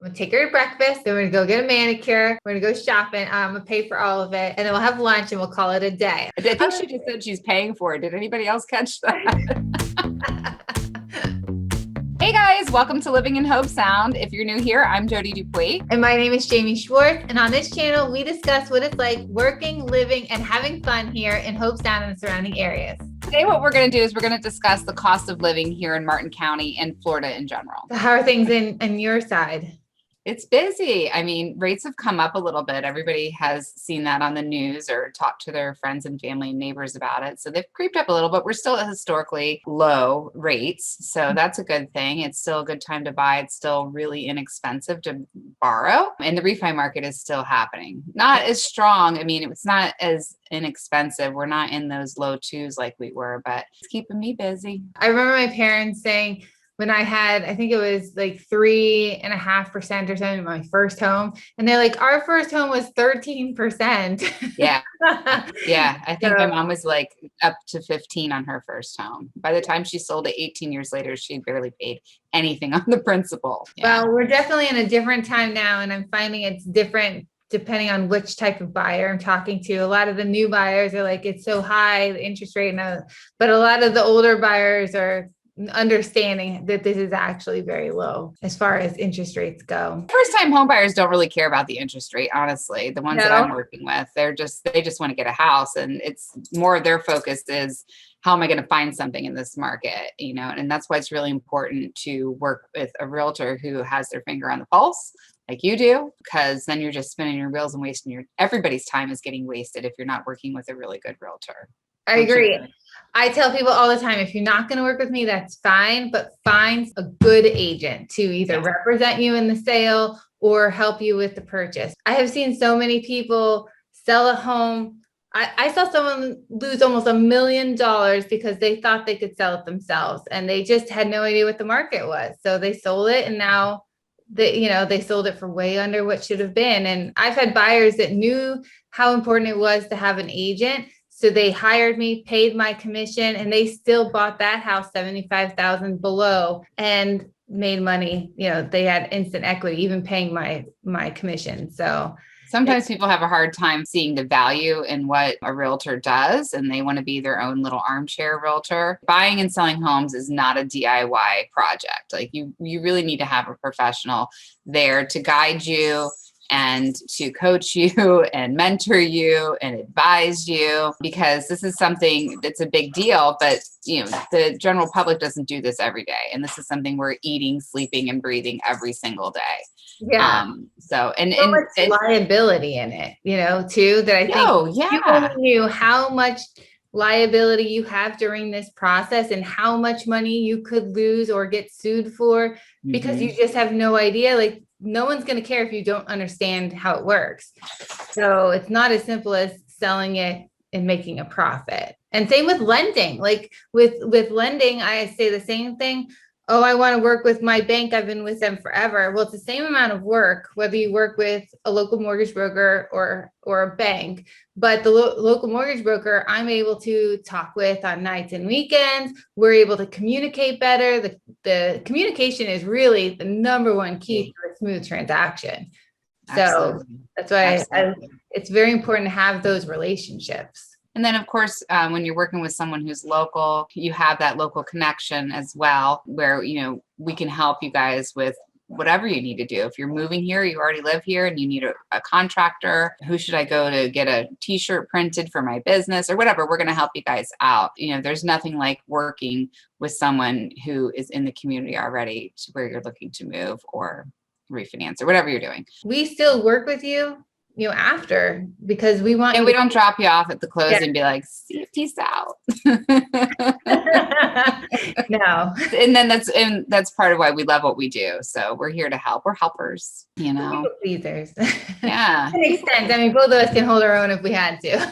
I'm gonna take her to breakfast. Then we're gonna go get a manicure. We're gonna go shopping. I'm gonna pay for all of it, and then we'll have lunch and we'll call it a day. I think she just said she's paying for it. Did anybody else catch that? Hey guys, welcome to Living in Hobe Sound. If you're new here, I'm Jody Dupuis. And my name is Jaime Schwartz. And on this channel, we discuss what it's like working, living, and having fun here in Hobe Sound and the surrounding areas. Today, what we're going to do is we're going to discuss the cost of living here in Martin County and Florida in general. So how are things in your side? It's busy. I mean, rates have come up a little bit. Everybody has seen that on the news or talked to their friends and family and neighbors about it. So they've creeped up a little, but we're still at historically low rates. So that's a good thing. It's still a good time to buy. It's still really inexpensive to borrow. And the refi market is still happening. Not as strong. I mean, it's not as inexpensive. We're not in those low twos like we were, but it's keeping me busy. I remember my parents saying, when I had, I think it was like 3.5% or something, my first home. And they're like, our first home was 13%. Yeah. Yeah. I think my mom was like up to 15 on her first home. By the time she sold it 18 years later, she barely paid anything on the principal. Yeah. Well, we're definitely in a different time now. And I'm finding it's different depending on which type of buyer I'm talking to. A lot of the new buyers are like, it's so high, the interest rate. But a lot of the older buyers are understanding that this is actually very low as far as interest rates go. First time home buyers don't really care about the interest rate, honestly. The ones that I'm working with, they just want to get a house, and it's more their focus is how am I going to find something in this market, and that's why it's really important to work with a realtor who has their finger on the pulse like you do, because then you're just spinning your wheels and wasting everybody's time is getting wasted if you're not working with a really good realtor. I agree. I tell people all the time, if you're not going to work with me, that's fine, but find a good agent to either represent you in the sale or help you with the purchase. I have seen so many people sell a home. I saw someone lose almost $1 million because they thought they could sell it themselves and they just had no idea what the market was. So they sold it, and now they sold it for way under what should have been. And I've had buyers that knew how important it was to have an agent. So they hired me, paid my commission, and they still bought that house $75,000 below and made money. They had instant equity, even paying my commission. So sometimes people have a hard time seeing the value in what a realtor does, and they want to be their own little armchair realtor. Buying and selling homes is not a DIY project. Like you really need to have a professional there to guide you and to coach you and mentor you and advise you, because this is something that's a big deal, but the general public doesn't do this every day. And this is something we're eating, sleeping, and breathing every single day. Yeah. So much liability in it, too, that I think you only knew how much liability you have during this process and how much money you could lose or get sued for, because you just have no idea. Like, no one's going to care if you don't understand how it works. So it's not as simple as selling it and making a profit. And same with lending. Like with lending, I say the same thing. Oh, I want to work with my bank. I've been with them forever. Well, it's the same amount of work, whether you work with a local mortgage broker or a bank. But the local mortgage broker, I'm able to talk with on nights and weekends. We're able to communicate better. The communication is really the number one key to a smooth transaction. So that's why it's very important to have those relationships. And then, of course, when you're working with someone who's local, you have that local connection as well, where, we can help you guys with whatever you need to do. If you're moving here, you already live here and you need a contractor, who should I go to get a t-shirt printed for my business or whatever, we're going to help you guys out. There's nothing like working with someone who is in the community already to where you're looking to move or refinance or whatever you're doing. We still work with you, after, because we want, and we don't drop you off at the close and be like, peace out. No. And that's part of why we love what we do. So we're here to help. We're helpers, People pleasers. Yeah. To an extent. I mean, both of us can hold our own if we had to.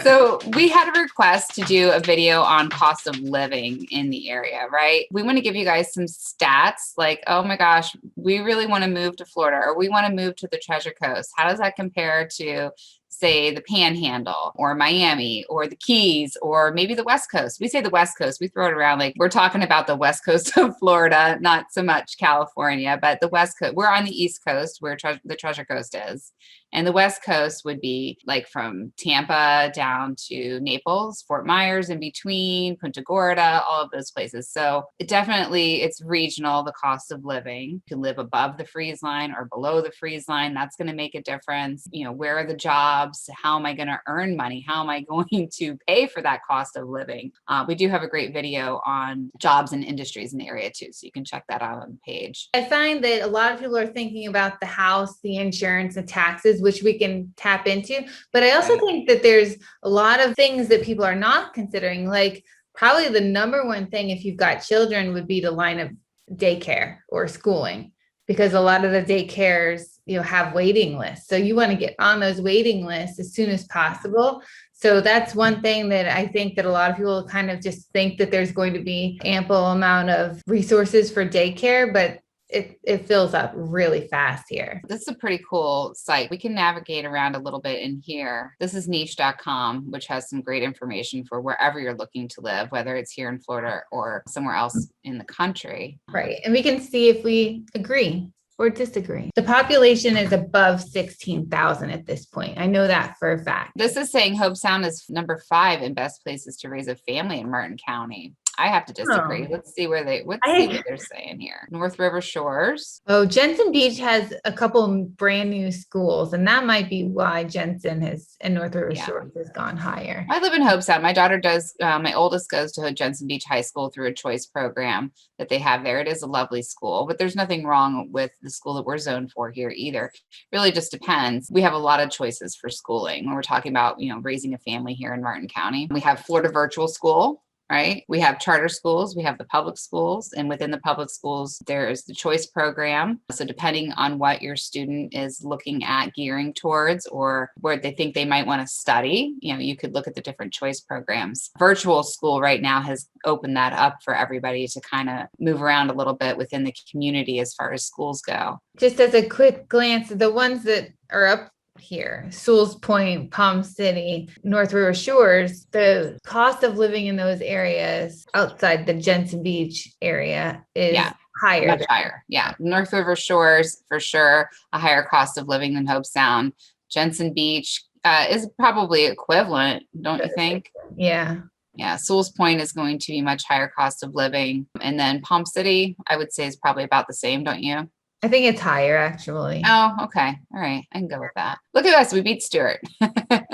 So we had a request to do a video on cost of living in the area, right? We want to give you guys some stats like, oh my gosh, we really want to move to Florida, or we want to move to the Treasure Coast. How does that compare to say the Panhandle or Miami or the Keys or maybe the West Coast. We say the West Coast, we throw it around like we're talking about the West Coast of Florida, not so much California, but the West Coast. We're on the East Coast where the Treasure Coast is. And the West Coast would be like from Tampa down to Naples, Fort Myers, in between, Punta Gorda, all of those places. So it's regional, the cost of living. You can live above the freeze line or below the freeze line. That's going to make a difference. Where are the jobs? How am I going to earn money? How am I going to pay for that cost of living? We do have a great video on jobs and industries in the area too. So you can check that out on the page. I find that a lot of people are thinking about the house, the insurance, the taxes, which we can tap into. But I also think that there's a lot of things that people are not considering. Like probably the number one thing if you've got children would be to line up daycare or schooling, because a lot of the daycares, have waiting lists. So you want to get on those waiting lists as soon as possible. So that's one thing that I think that a lot of people kind of just think that there's going to be ample amount of resources for daycare, but it fills up really fast here. This is a pretty cool site. We can navigate around a little bit in here. This is niche.com, which has some great information for wherever you're looking to live, whether it's here in Florida or somewhere else in the country. Right. And we can see if we agree or disagree. The population is above 16,000 at this point. I know that for a fact. This is saying Hobe Sound is number 5 in best places to raise a family in Martin County. I have to disagree. Oh. Let's see what they're saying here. North River Shores. Oh, Jensen Beach has a couple brand new schools, and that might be why Jensen and North River Shores has gone higher. I live in Hobe Sound. My daughter does. My oldest goes to Jensen Beach High School through a choice program that they have there. It is a lovely school, but there's nothing wrong with the school that we're zoned for here either. Really just depends. We have a lot of choices for schooling when we're talking about, raising a family here in Martin County. We have Florida Virtual School. Right? We have charter schools, we have the public schools, and within the public schools, there is the choice program. So depending on what your student is looking at gearing towards or where they think they might want to study, you could look at the different choice programs. Virtual school right now has opened that up for everybody to kind of move around a little bit within the community as far as schools go. Just as a quick glance, the ones that are up here, Sewell's Point, Palm City, North River Shores, the cost of living in those areas outside the Jensen Beach area is higher. Much higher. Yeah. North River Shores, for sure, a higher cost of living than Hobe Sound. Jensen Beach is probably equivalent, don't you think? Yeah. Yeah. Sewell's Point is going to be much higher cost of living. And then Palm City, I would say, is probably about the same, don't you? I think it's higher, actually. Oh, okay. All right. I can go with that. Look at us. We beat Stewart. I'm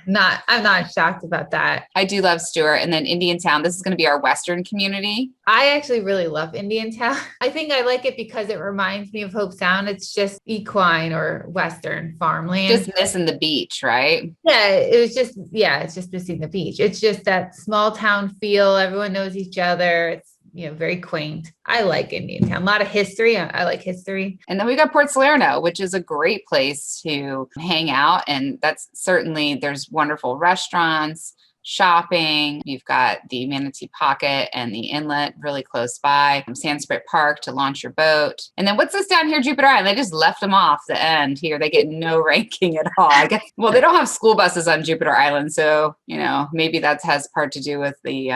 not shocked about that. I do love Stewart. And then Indiantown. This is going to be our Western community. I actually really love Indiantown. I think I like it because it reminds me of Hobe Sound. It's just equine or Western farmland. Just missing the beach, right? Yeah, it's just missing the beach. It's just that small town feel. Everyone knows each other. It's very quaint. I like Indiantown. A lot of history. I like history. And then we got Port Salerno, which is a great place to hang out. And that's certainly, there's wonderful restaurants, shopping. You've got the Manatee Pocket and the inlet really close by. Sandspit Park to launch your boat. And then what's this down here, Jupiter Island? They just left them off the end here. They get no ranking at all. I guess, well, they don't have school buses on Jupiter Island. So, maybe that has part to do with the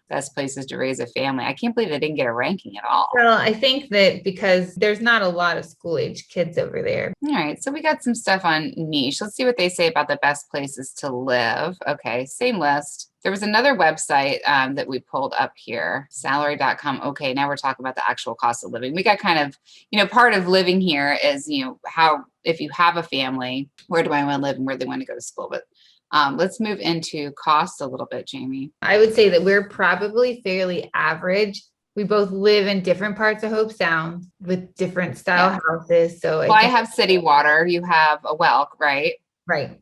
best places to raise a family. I can't believe they didn't get a ranking at all. Well, I think that because there's not a lot of school age kids over there. All right. So we got some stuff on niche. Let's see what they say about the best places to live. Okay. Same list. There was another website that we pulled up here, salary.com. Okay, now we're talking about the actual cost of living. We got kind of, part of living here is, how, if you have a family, where do I want to live and where they want to go to school. But let's move into cost a little bit, Jamie. I would say that we're probably fairly average. We both live in different parts of Hobe Sound with different style houses. So I have city water. You have a well, right? Right.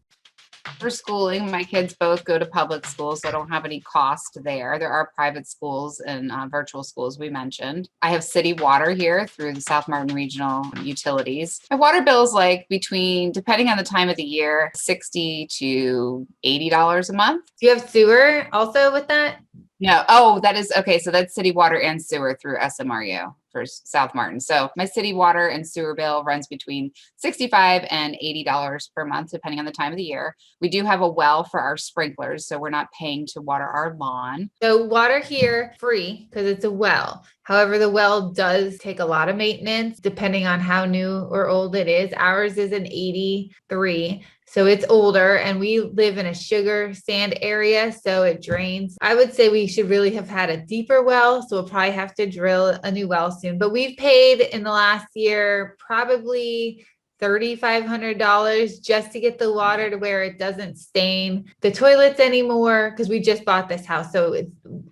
For schooling, my kids both go to public schools, so I don't have any cost there. There are private schools and virtual schools we mentioned. I have city water here through the South Martin Regional Utilities. My water bill is like between, depending on the time of the year, $60 to $80 a month. Do you have sewer also with that? No. Oh, that is okay. So that's city water and sewer through SMRU for South Martin. So my city water and sewer bill runs between $65 and $80 per month, depending on the time of the year. We do have a well for our sprinklers, so we're not paying to water our lawn. So water here free because it's a well. However, the well does take a lot of maintenance depending on how new or old it is. Ours is an 83. So it's older, and we live in a sugar sand area, so it drains. I would say we should really have had a deeper well, so we'll probably have to drill a new well soon. But we've paid in the last year probably $3,500 just to get the water to where it doesn't stain the toilets anymore, because we just bought this house. So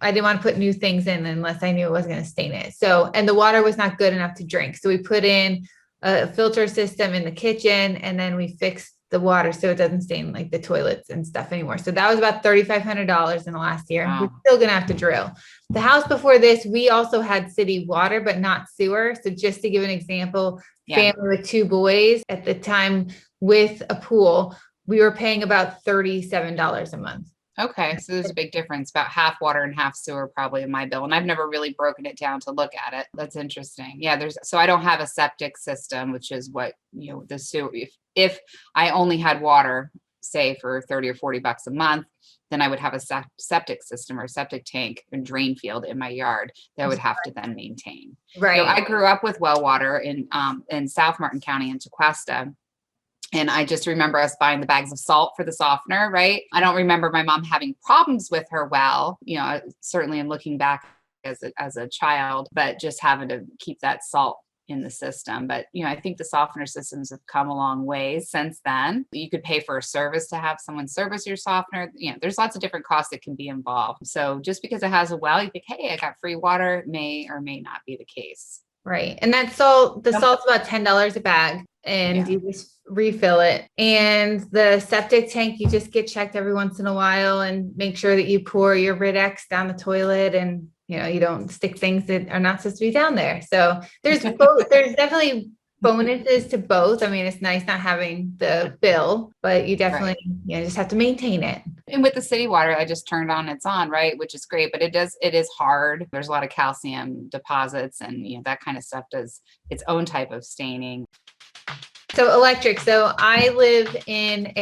I didn't want to put new things in unless I knew it wasn't going to stain it. So, and the water was not good enough to drink. So we put in a filter system in the kitchen, and then we fixed the water so it doesn't stain like the toilets and stuff anymore. So that was about $3,500 in the last year. Wow. We're still going to have to drill. The house before this, we also had city water, but not sewer. So just to give an example, family with 2 boys at the time with a pool, we were paying about $37 a month. Okay. So there's a big difference, about half water and half sewer probably in my bill. And I've never really broken it down to look at it. That's interesting. Yeah. So I don't have a septic system, which is what, the sewer, if I only had water, say for 30 or 40 bucks a month, then I would have a septic system or a septic tank and drain field in my yard that I would have to then maintain. Right. I grew up with well water in South Martin County in Tequesta. And I just remember us buying the bags of salt for the softener, right? I don't remember my mom having problems with her well, certainly in looking back as a child, but just having to keep that salt in the system. But, I think the softener systems have come a long way since then. You could pay for a service to have someone service your softener. There's lots of different costs that can be involved. So just because it has a well, you think, hey, I got free water, may or may not be the case. Right. And that salt, the salt's about $10 a bag, and you just refill it. And the septic tank, you just get checked every once in a while and make sure that you pour your Rid-X down the toilet, and you don't stick things that are not supposed to be down there. So there's both. There's definitely bonuses to both. I mean, it's nice not having the bill, but you definitely just have to maintain it. And with the city water, I just turned on, it's on, right? Which is great, but it is hard. There's a lot of calcium deposits, and that kind of stuff does its own type of staining. So electric. So I live in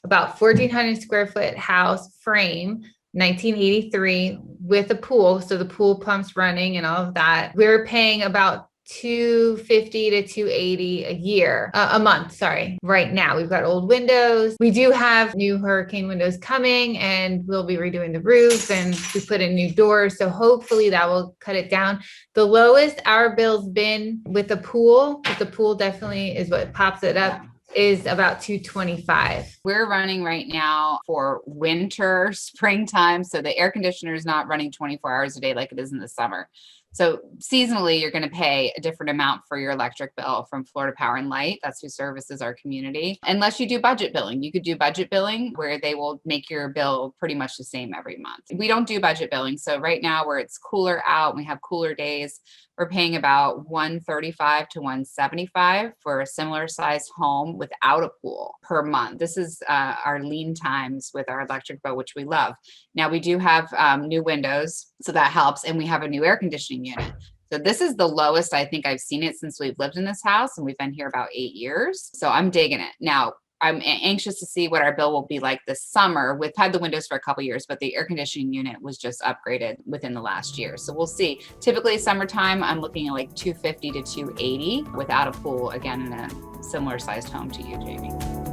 about 1,400 square foot house frame, 1983, with a pool. So the pool pump's running and all of that. We're paying about $250 to $280 a month. Sorry. Right now we've got old windows. We do have new hurricane windows coming, and we'll be redoing the roof, and we put in new doors. So hopefully that will cut it down. The lowest our bill's been with the pool, but the pool definitely is what pops it up, is about $225. We're running right now for winter, springtime. So the air conditioner is not running 24 hours a day like it is in the summer. So seasonally, you're going to pay a different amount for your electric bill from Florida Power and Light. That's who services our community. Unless you do budget billing. You could do budget billing where they will make your bill pretty much the same every month. We don't do budget billing. So right now, where it's cooler out, we have cooler days, we're paying about $135 to $175 for a similar sized home without a pool per month. This is our lean times with our electric bill, which we love. Now we do have new windows, so that helps. And we have a new air conditioning unit. So this is the lowest I think I've seen it since we've lived in this house, and we've been here about 8 years. So I'm digging it. Now, I'm anxious to see what our bill will be like this summer. We've had the windows for a couple of years, but the air conditioning unit was just upgraded within the last year. So we'll see. Typically summertime, I'm looking at like $250 to $280 without a pool, again, in a similar sized home to you, Jamie.